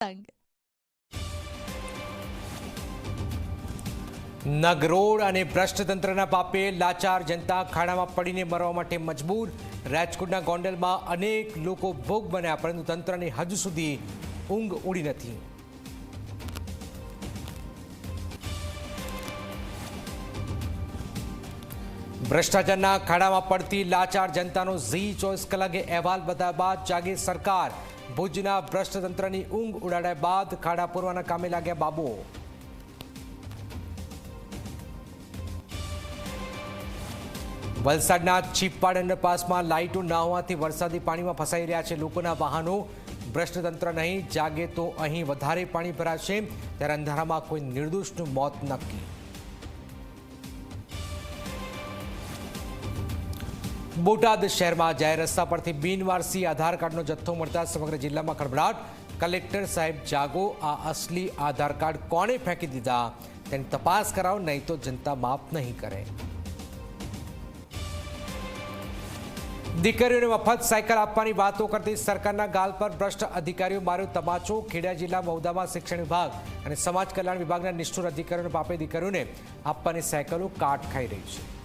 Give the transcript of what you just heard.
સંગ નગરોડ અને ભ્રષ્ટતંત્રના પાપે લાચાર જનતા ખાડામાં પડીને મરવા માટે મજબૂર। રાજકોટના ગોંડલમાં અનેક લોકો ભોગ બન્યા, પરંતુ તંત્રની હજુ સુધી ઊંઘ ઉડી નથી। ભ્રષ્ટાચારના ખાડામાં પડતી લાચાર જનતાનો ઝી 24 કલાકે અહેવાલ બતાવ્યા બાદ જાગે સરકાર। ભુજના ભ્રષ્ટતંત્રની ઊંઘ ઉડાડ્યા બાદ ખાડા પૂરવાના કામે લાગ્યા બાબુઓ। વલસાડના ચીપાડ અંડરપાસમાં લાઇટો ન હોવાથી વરસાદી પાણીમાં ફસાઈ રહ્યા છે લોકોના વાહનો। ભ્રષ્ટતંત્ર નહીં જાગે તો અહીં વધારે પાણી ભરાશે, ત્યારે અંધારામાં કોઈ નિર્દોષનું મોત નક્કી। બોટાદ શહેરમાં જાહેર રસ્તા પરથી બિનવારસી આધાર કાર્ડનો જથ્થો મળતા સમગ્ર જિલ્લામાં ખળભળાટ। કલેક્ટર સાહેબ જાગો, આ અસલી આધાર કાર્ડ કોણે ફેંકી દીધા તેની તપાસ કરાવો, નહીં તો જનતા માફ નહીં કરે। દીકરીઓને મફત સાયકલ આપવાની વાતો કરતી સરકારના ગાલ પર ભ્રષ્ટ અધિકારીઓ માર્યો તમાચો। ખેડા જિલ્લા મહુદામાં શિક્ષણ વિભાગ અને સમાજ કલ્યાણ વિભાગના નિષ્ઠુર અધિકારીઓને પાપે દીકરીઓને આપવાની સાયકલો કાટ ખાઈ રહી છે।